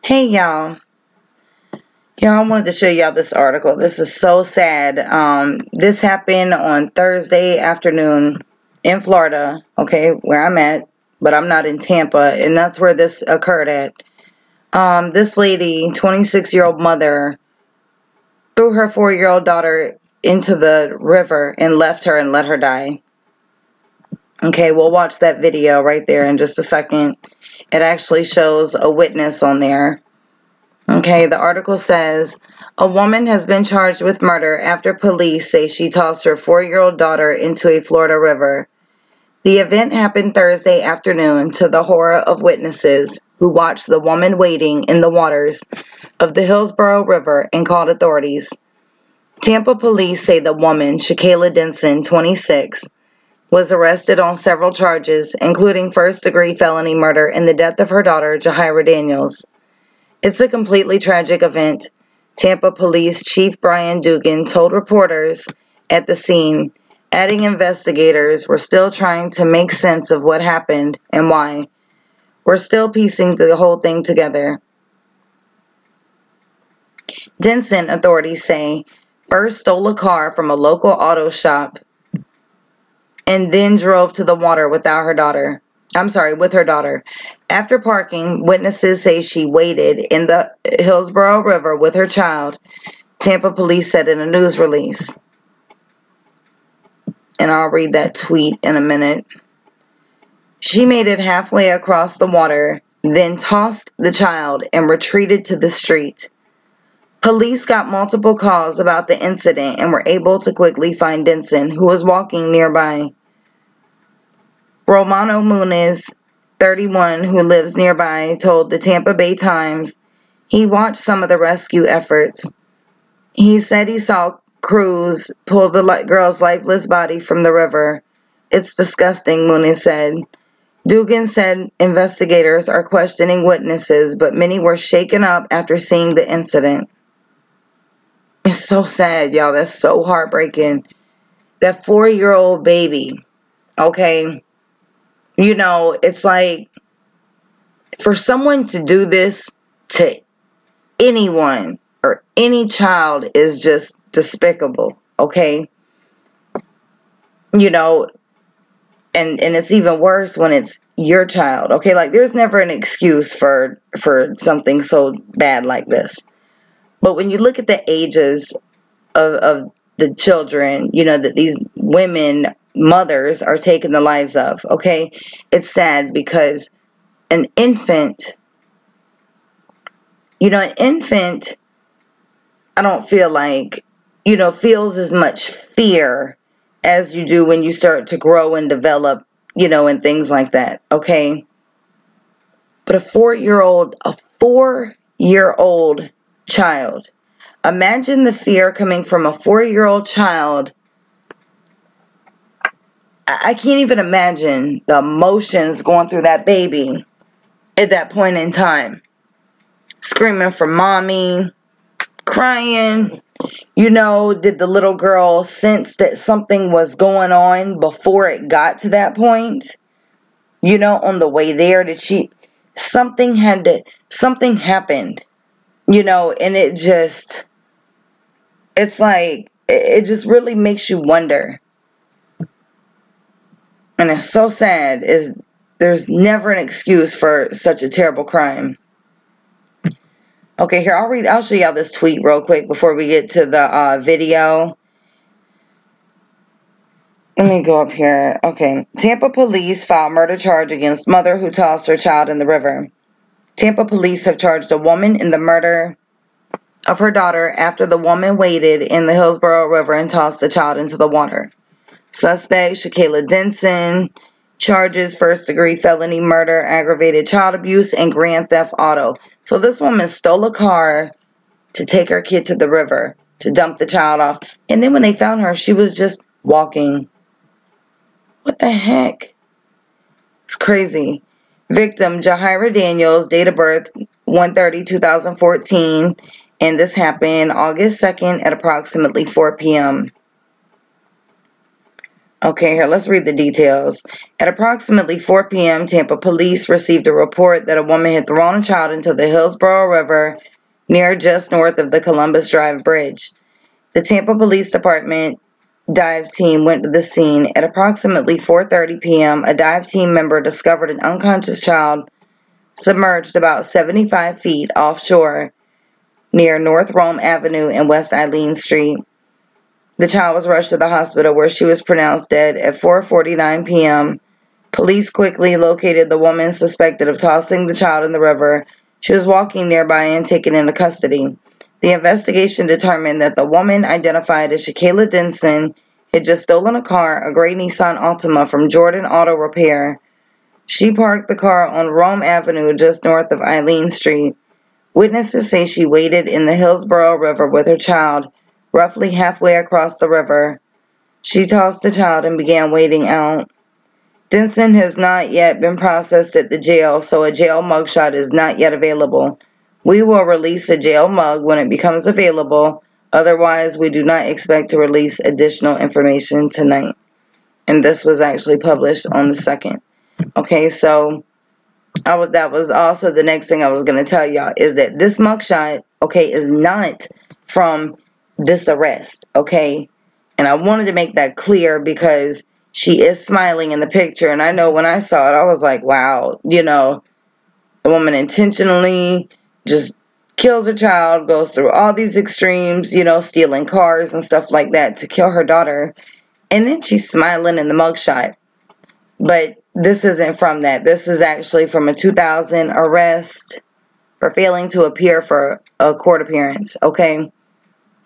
Hey y'all. I wanted to show y'all this article. This is so sad. This happened on Thursday afternoon in Florida, okay, where I'm at, but I'm not in Tampa, and that's where this occurred at. This lady, 26-year-old mother, threw her 4-year-old daughter into the river and left her and let her die. Okay, we'll watch that video right there in just a second. It actually shows a witness on there. Okay, the article says, a woman has been charged with murder after police say she tossed her 4-year-old daughter into a Florida river. The event happened Thursday afternoon to the horror of witnesses who watched the woman wading in the waters of the Hillsborough River and called authorities. Tampa police say the woman, Shakayla Denson, 26, was arrested on several charges, including first-degree felony murder and the death of her daughter, Jahira Daniels. It's a completely tragic event, Tampa Police Chief Brian Dugan told reporters at the scene, adding investigators were still trying to make sense of what happened and why. We're still piecing the whole thing together. Denson, authorities say, first stole a car from a local auto shop and then drove to the water with her daughter. After parking, witnesses say she waded in the Hillsborough River with her child, Tampa police said in a news release. And I'll read that tweet in a minute. She made it halfway across the water, then tossed the child and retreated to the street. Police got multiple calls about the incident and were able to quickly find Denson, who was walking nearby. Romano Muniz, 31, who lives nearby, told the Tampa Bay Times he watched some of the rescue efforts. He said he saw crews pull the girl's lifeless body from the river. It's disgusting, Muniz said. Dugan said investigators are questioning witnesses, but many were shaken up after seeing the incident. It's so sad, y'all. That's so heartbreaking. That 4-year-old baby, okay? You know, it's like, for someone to do this to anyone or any child is just despicable, okay? You know, and it's even worse when it's your child, okay? Like, there's never an excuse for something so bad like this. But when you look at the ages of the children, you know, that these women, mothers, are taking the lives of, okay? It's sad because an infant, I don't feel like, feels as much fear as you do when you start to grow and develop, and things like that, okay? But a 4-year-old child, imagine the fear coming from a 4-year-old child. I can't even imagine the emotions going through that baby at that point in time. Screaming for mommy, crying. Did the little girl sense that something was going on before it got to that point? On the way there, something happened, and it's like, it just really makes you wonder. And it's so sad, there's never an excuse for such a terrible crime. Okay, here, I'll show y'all this tweet real quick before we get to the video. Let me go up here. Okay. Tampa police filed murder charge against mother who tossed her child in the river. Tampa police have charged a woman in the murder of her daughter after the woman waded in the Hillsborough River and tossed the child into the water. Suspect Shakayla Denson charges first-degree felony murder, aggravated child abuse, and grand theft auto. So this woman stole a car to take her kid to the river to dump the child off. And then when they found her, she was just walking. What the heck? It's crazy. Victim Jahira Daniels, date of birth 1/30/2014, and this happened August 2nd at approximately 4 p.m. Okay, here, let's read the details. At approximately 4 p.m., Tampa police received a report that a woman had thrown a child into the Hillsborough River near just north of the Columbus Drive Bridge. The Tampa Police Department dive team went to the scene. At approximately 4:30 p.m., a dive team member discovered an unconscious child submerged about 75 feet offshore near North Rome Avenue and West Eileen Street. The child was rushed to the hospital where she was pronounced dead at 4:49 p.m. Police quickly located the woman suspected of tossing the child in the river. She was walking nearby and taken into custody. The investigation determined that the woman, identified as Shakayla Denson, had just stolen a car, a gray Nissan Altima, from Jordan Auto Repair. She parked the car on Rome Avenue just north of Eileen Street. Witnesses say she waded in the Hillsborough River with her child, roughly halfway across the river. She tossed the child and began wading out. Denson has not yet been processed at the jail, so a jail mugshot is not yet available. We will release a jail mug when it becomes available. Otherwise, we do not expect to release additional information tonight. And this was actually published on the 2nd. Okay, so that was also the next thing I was going to tell y'all, is that this mugshot, okay, is not from this arrest, okay? And I wanted to make that clear because she is smiling in the picture, and I know when I saw it, I was like, wow, the woman intentionally just kills a child, goes through all these extremes, stealing cars and stuff like that to kill her daughter, and then she's smiling in the mugshot. But this isn't from that. This is actually from a 2000 arrest for failing to appear for a court appearance, okay?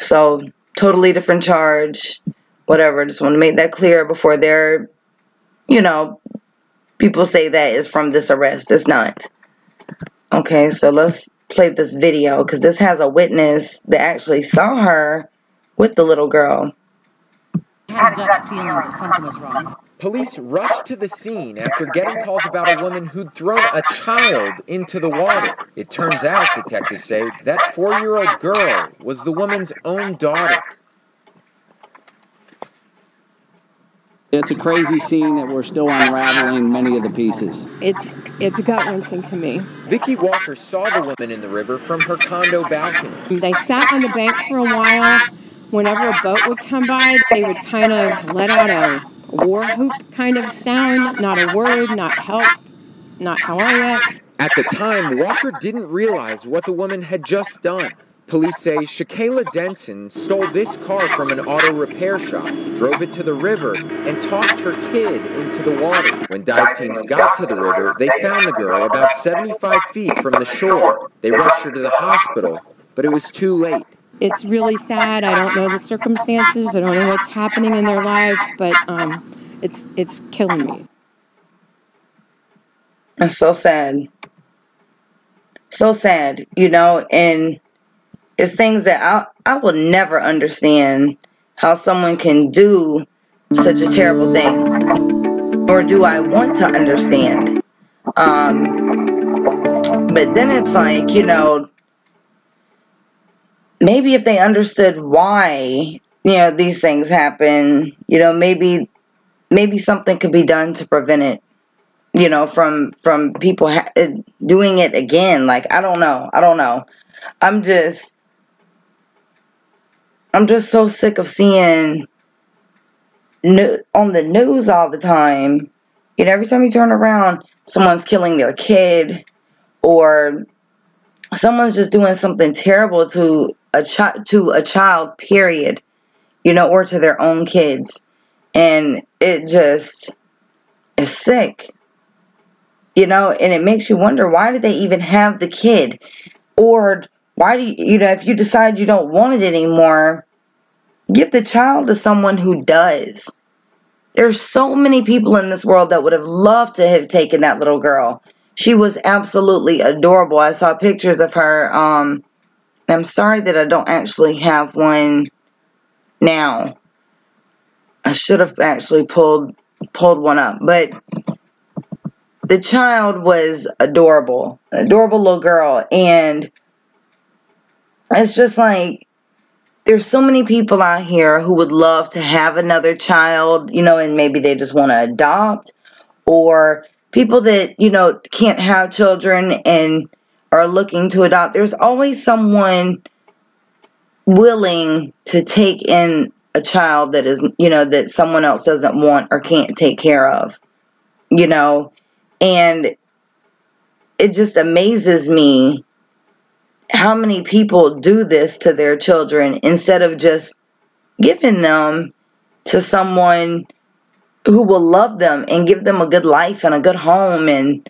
So, totally different charge, whatever. Just want to make that clear before people say that is from this arrest. It's not. Okay, so let's play this video because this has a witness that actually saw her with the little girl. I had a gut feeling that something was wrong. Police rushed to the scene after getting calls about a woman who'd thrown a child into the water. It turns out, detectives say, that 4-year-old girl was the woman's own daughter. It's a crazy scene that we're still unraveling many of the pieces. It's gut-wrenching to me. Vicky Walker saw the woman in the river from her condo balcony. They sat on the bank for a while. Whenever a boat would come by, they would kind of let out a war whoop kind of sound. Not a word, not help, not how are ya. At the time, Walker didn't realize what the woman had just done. Police say Shakayla Denson stole this car from an auto repair shop, drove it to the river, and tossed her kid into the water. When dive teams got to the river, they found the girl about 75 feet from the shore. They rushed her to the hospital, but it was too late. It's really sad. I don't know the circumstances. I don't know what's happening in their lives, but it's killing me. It's so sad. So sad, and it's things that I will never understand how someone can do such a terrible thing, or do I want to understand. But then it's like, maybe if they understood why, these things happen, maybe something could be done to prevent it, from people doing it again. Like, I don't know. I'm just so sick of seeing on the news all the time. Every time you turn around, someone's killing their kid, or someone's just doing something terrible to a child, period. Or to their own kids, and it just is sick. And it makes you wonder, why do they even have the kid? Or why do you, if you decide you don't want it anymore, give the child to someone who does. There's so many people in this world that would have loved to have taken that little girl. She was absolutely adorable. I saw pictures of her. I'm sorry that I don't actually have one now. I should have actually pulled one up. But the child was adorable. An adorable little girl. And it's just like, there's so many people out here who would love to have another child, you know, and maybe they just want to adopt, or people that, you know, can't have children and are looking to adopt. There's always someone willing to take in a child that is, you know, that someone else doesn't want or can't take care of, you know, and it just amazes me how many people do this to their children instead of just giving them to someone who will love them and give them a good life and a good home, and,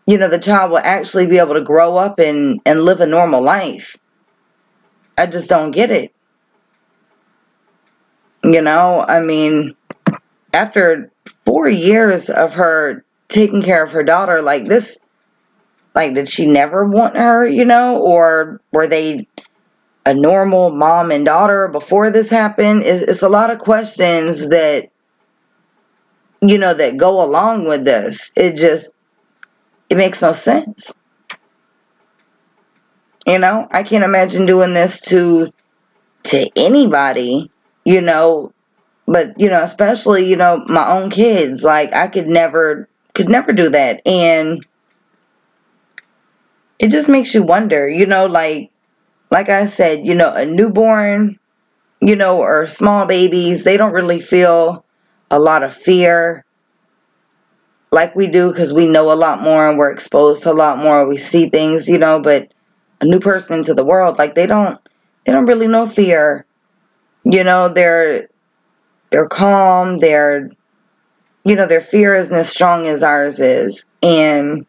you know, the child will actually be able to grow up and live a normal life. I just don't get it. You know, I mean, after 4 years of her taking care of her daughter like this, like, did she never want her, you know, or were they a normal mom and daughter before this happened? It's a lot of questions that, you know, that go along with this. It makes no sense. You know, I can't imagine doing this to anybody, you know, but, you know, especially, you know, my own kids. Like, I could never do that. And it just makes you wonder, you know, like I said, you know, a newborn, you know, or small babies, they don't really feel a lot of fear like we do, because we know a lot more and we're exposed to a lot more. We see things, you know, but a new person into the world, like, they don't really know fear. You know, they're calm, you know, their fear isn't as strong as ours is. And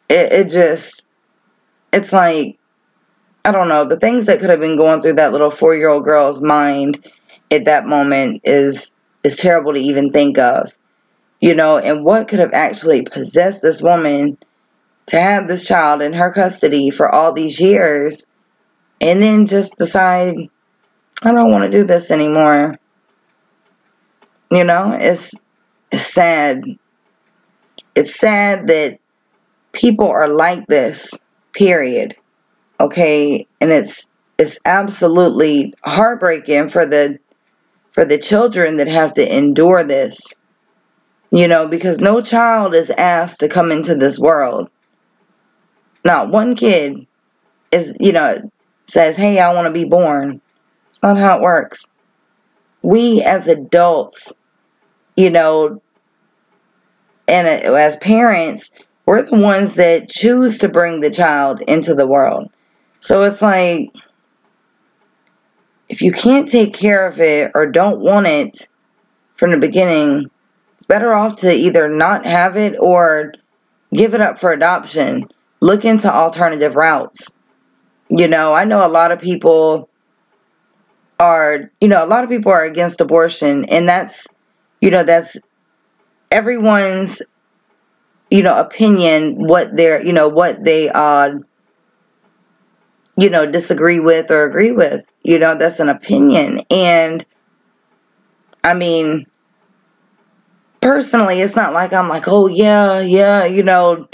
it's like, I don't know, the things that could have been going through that little 4-year-old girl's mind at that moment is terrible to even think of. You know, and what could have actually possessed this woman to have this child in her custody for all these years and then just decide, I don't want to do this anymore. You know, it's sad. It's sad that people are like this, period. Okay, and it's absolutely heartbreaking for the children that have to endure this. You know, because no child is asked to come into this world. Not one kid is, you know, says, hey, I want to be born. It's not how it works. We as adults, you know, and as parents, we're the ones that choose to bring the child into the world. So it's like, if you can't take care of it or don't want it from the beginning, it's better off to either not have it or give it up for adoption. Look into alternative routes. You know, I know a lot of people are against abortion, and that's, you know, that's everyone's, you know, opinion, what they you know, disagree with or agree with. You know, that's an opinion. And I mean, personally, it's not like I'm like, oh yeah, you know,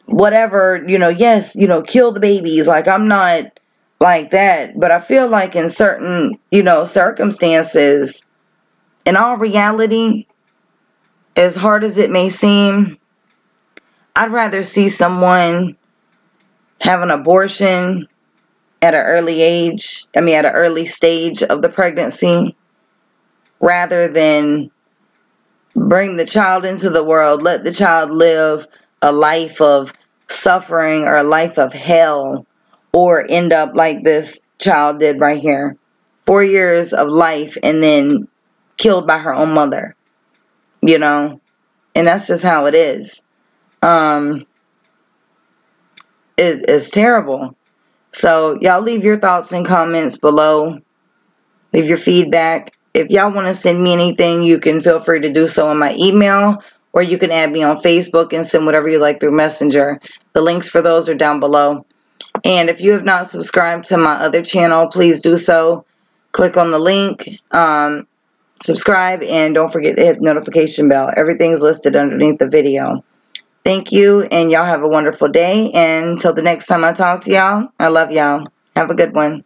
whatever, you know, yes, you know, kill the babies. Like, I'm not like that. But I feel like in certain, you know, circumstances, in all reality, as hard as it may seem, I'd rather see someone have an abortion at an early stage of the pregnancy, rather than bring the child into the world, let the child live a life of suffering or a life of hell, or end up like this child did right here. 4 years of life and then killed by her own mother. You know? And that's just how it is. It's terrible. So, y'all leave your thoughts and comments below. Leave your feedback. If y'all want to send me anything, you can feel free to do so in my email, or you can add me on Facebook and send whatever you like through Messenger. The links for those are down below. And if you have not subscribed to my other channel, please do so. Click on the link, subscribe, and don't forget to hit the notification bell. Everything's listed underneath the video. Thank you, and y'all have a wonderful day. And until the next time I talk to y'all, I love y'all. Have a good one.